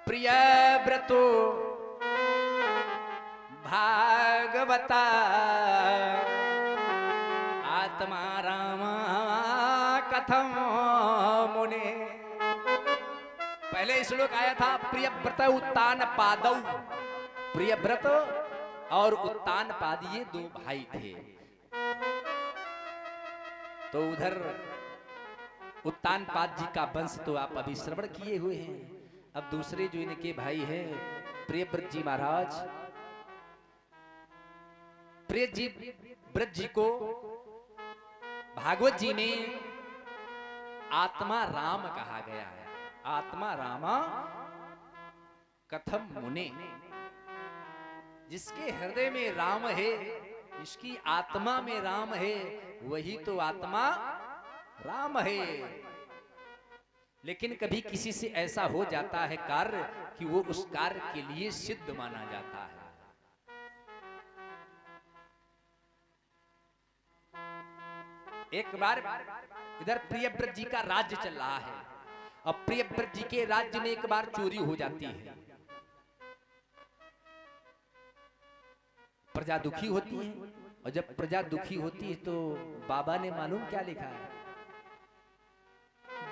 प्रिय व्रतो भागवता आत्मा राम कथम मुने। पहले श्लोक आया था प्रिय व्रत उत्तान पादौ। प्रिय व्रत और उत्तान पाद ये दो भाई थे। तो उधर उत्तान पाद जी का वंश तो आप अभी श्रवण किए हुए हैं। अब दूसरे जो इनके भाई हैं प्रियव्रत जी महाराज, प्रिय जी व्रत जी को भागवत जी में आत्मा राम कहा गया है। आत्मा रामा कथम मुने, जिसके हृदय में राम है, जिसकी आत्मा में राम है, वही तो आत्मा राम है। लेकिन कभी किसी से ऐसा हो जाता है कार्य कि वो उस कार्य के लिए सिद्ध माना जाता है। एक बार इधर प्रियव्रत जी का राज्य चल रहा है। अब प्रियव्रत जी के राज्य में एक बार चोरी हो जाती है। प्रजा दुखी होती है, और जब प्रजा दुखी होती है तो बाबा ने मालूम क्या लिखा है,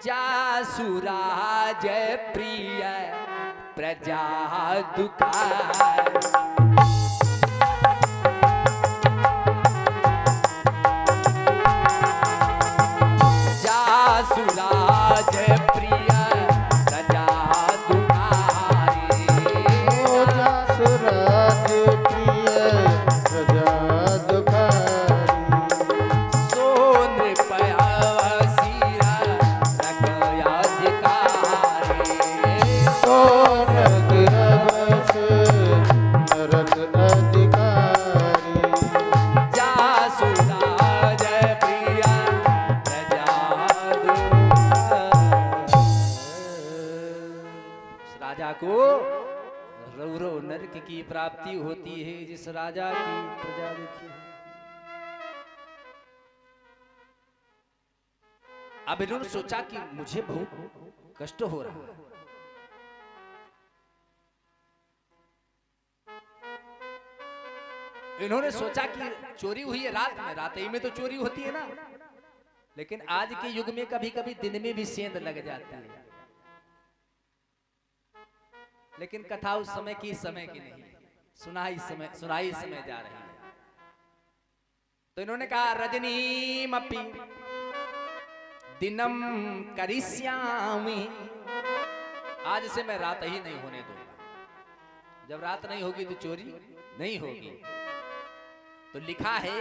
जासुराज प्रिय प्रजा दुखाए। जासुराज प्रिय प्रजा दुखाए। जासुराज प्रिय प्रजा दुखारी। सो नृपया सिरा रखयाधिकारी। सो नरक अवस नरक अधिकारी। जासुराज प्रिय प्रजा दुखाए। इस राजा को रौरव नरक की प्राप्ति होती है जिस राजा की प्रजा दुखी है। अब इन्होंने सोचा कि मुझे बहुत कष्ट हो रहा है। इन्होंने सोचा कि चोरी हुई है रात में, रात ही में तो चोरी होती है ना। लेकिन आज के युग में कभी कभी दिन में भी सेंध लग जाती है। लेकिन कथा उस समय की नहीं, सुनाई समय जा रही है। तो इन्होंने कहा रजनीमपि दिनम करिष्यामि, आज से मैं रात ही नहीं होने दूंगा। जब रात नहीं होगी तो चोरी नहीं होगी। तो लिखा है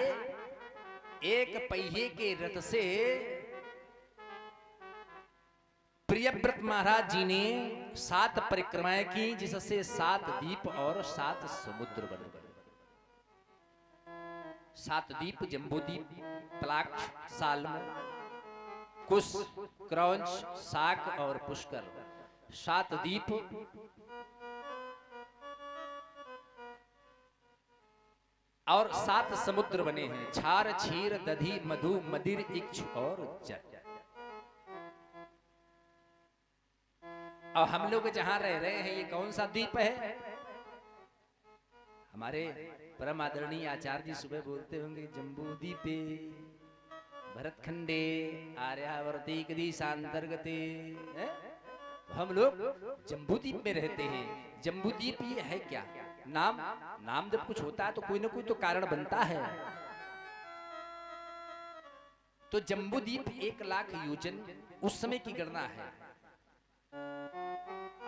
एक पहिए के रथ से प्रियव्रत महाराज जी ने 7 परिक्रमाएं की, जिससे 7 द्वीप और 7 समुद्र बन गए। 7 द्वीप जम्बूद्वीप, तलाक्ष, साल्म, कुश, क्रौंच, साक और पुष्कर। 7 द्वीप और 7 समुद्र बने हैं, छार, क्षीर, दधी, मधु, मदिर, इच्छ और जल। और हम लोग जहां रह रहे हैं ये कौन सा द्वीप है? हमारे परम आदरणीय आचार्य जी सुबह बोलते होंगे जम्बू द्वीपे भरतखंडे आर्यावर्ती कदीशांतर्गते। हम लोग जम्बू द्वीप में रहते हैं। जम्बू द्वीप ये है क्या? नाम जब कुछ होता है तो कोई ना कोई तो कारण बनता है। तो जम्बू द्वीप 1 लाख योजन उस समय की गणना है।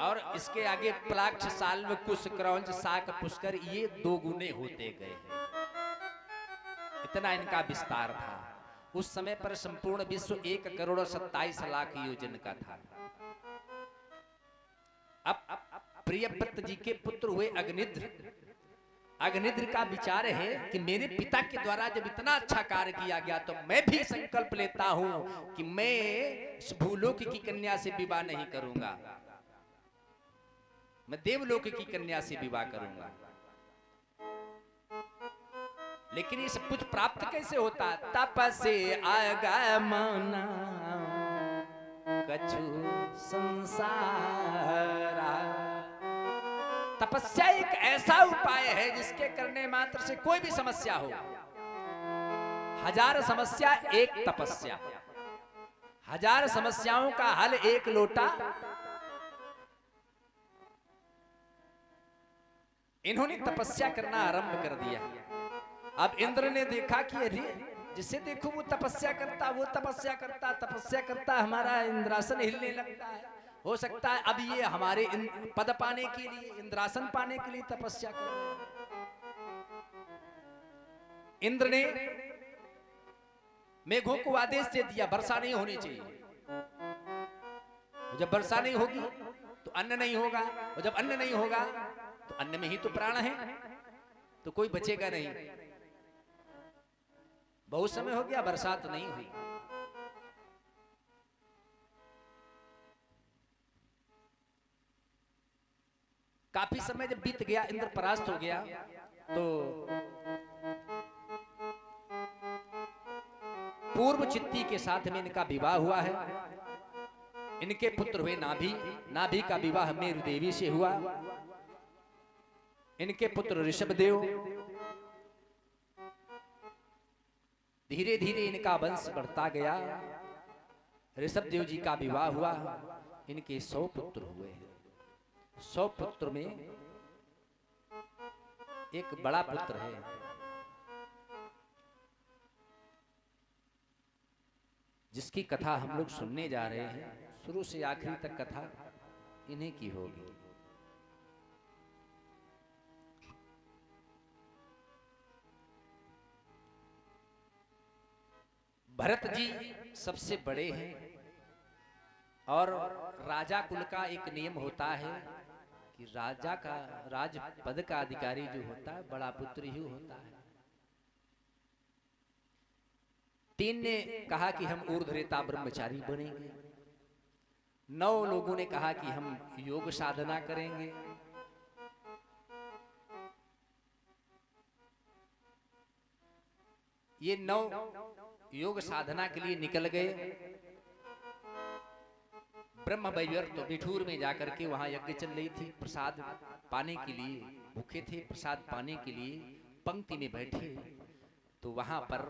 और इसके आगे प्लाक्ष, साल्व, कुश, क्रौंच, साक, पुष्कर ये 2 गुने होते गए हैं। इतना इनका विस्तार था। उस समय पर संपूर्ण विश्व 1,27,00,000 योजन का था। अब प्रियव्रत जी के पुत्र हुए अग्निद्र। अग्निद्र का विचार है कि मेरे पिता के द्वारा जब इतना अच्छा कार्य किया गया तो मैं भी संकल्प लेता हूं कि मैं इस भूलोक की कन्या से विवाह नहीं करूंगा, मैं देवलोक की कन्या से विवाह करूंगा। लेकिन ये सब कुछ प्राप्त कैसे होता? तप से आगमना कछु संसारा तपस्या एक ऐसा उपाय है जिसके करने मात्र से कोई भी समस्या हो, 1000 समस्या एक तपस्या, 1000 समस्याओं का हल एक लोटा। इन्होंने तपस्या करना आरंभ कर दिया। अब इंद्र ने देखा कि अरे जिसे देखो वो तपस्या करता, वो तपस्या करता, तपस्या करता, हमारा इंद्रासन हिलने लगता है। हो सकता है अब ये हमारे पद पाने के लिए, इंद्रासन पाने के लिए तपस्या कर रहे हैं। इंद्र ने मेघों को आदेश दे दिया वर्षा नहीं होनी चाहिए। जब वर्षा नहीं होगी तो अन्न नहीं होगा, और जब अन्न नहीं होगा तो अन्न में ही तो प्राण है, तो कोई बचेगा नहीं। बहुत समय हो गया बरसात नहीं हुई। काफी समय जब बीत गया, इंद्र परास्त हो गया, तो पूर्व चित्ती के साथ में इनका विवाह हुआ है। इनके पुत्र हुए नाभि, नाभि का विवाह मेरु देवी से हुआ। इनके पुत्र ऋषभदेव। धीरे धीरे इनका वंश बढ़ता गया। ऋषभदेव जी का विवाह हुआ, इनके 100 पुत्र हुए। 100 पुत्र में एक बड़ा पुत्र है, जिसकी कथा हम लोग सुनने जा रहे हैं। शुरू से आखिरी तक कथा इन्हीं की होगी। भरत जी सबसे बड़े हैं, और राजा कुल का एक नियम होता है कि राजा का राज पद का अधिकारी जो होता है बड़ा पुत्र ही होता है। 3 ने कहा कि हम ऊर्ध्वरेता ब्रह्मचारी बनेंगे। 9 लोगों ने कहा कि हम योग साधना करेंगे। ये 9 योग साधना के लिए निकल गए। ब्रह्म वैवर्त तो बिठूर में जाकर के वहां यज्ञ चल रही थी, प्रसाद पाने के लिए भूखे थे। प्रसाद पाने के लिए पंक्ति में बैठे, तो वहां पर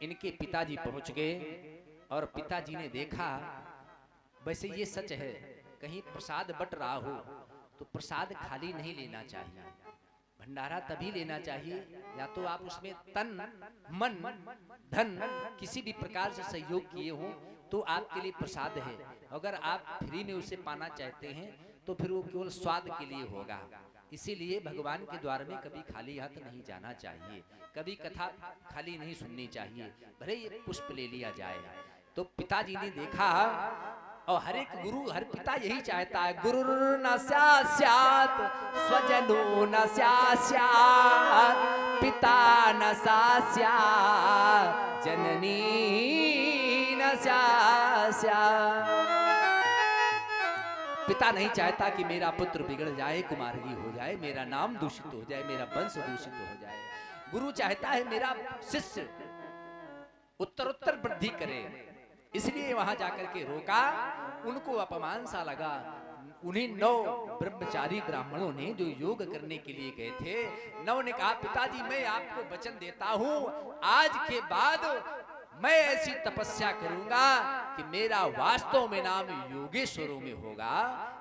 इनके पिताजी पहुंच गए, और पिताजी ने देखा। वैसे ये सच है, कहीं प्रसाद बट रहा हो तो प्रसाद खाली नहीं लेना चाहिए, भंडारा तभी लेना चाहिए या तो आप उसमें तन मन धन किसी भी प्रकार से सहयोग किए हो तो आपके लिए प्रसाद है। अगर आप फ्री में उसे पाना चाहते हैं तो फिर वो केवल स्वाद के लिए होगा। इसीलिए भगवान के द्वार में कभी खाली हाथ नहीं जाना चाहिए, कभी कथा खाली नहीं सुननी चाहिए, भले ये पुष्प ले लिया जाए। तो पिताजी ने देखा, और हर एक गुरु हर पिता यही चाहता है, गुरु न स्यात् स्वजनो न स्यात्, पिता न स्यात् जननी न स्यात्। पिता नहीं चाहता कि मेरा पुत्र बिगड़ जाए, कुमारगी हो जाए, मेरा नाम दूषित हो जाए, मेरा वंश दूषित हो जाए। गुरु चाहता है मेरा शिष्य उत्तरोत्तर वृद्धि करे। इसलिए वहां जाकर के रोका। उनको अपमान सा लगा। उन्हीं 9 ब्रह्मचारी ब्राह्मणों ने जो योग करने के लिए गए थे, 9 ने कहा पिताजी मैं आपको वचन देता हूं, आज के बाद मैं ऐसी तपस्या करूंगा कि मेरा वास्तव में नाम योगेश्वरों में होगा।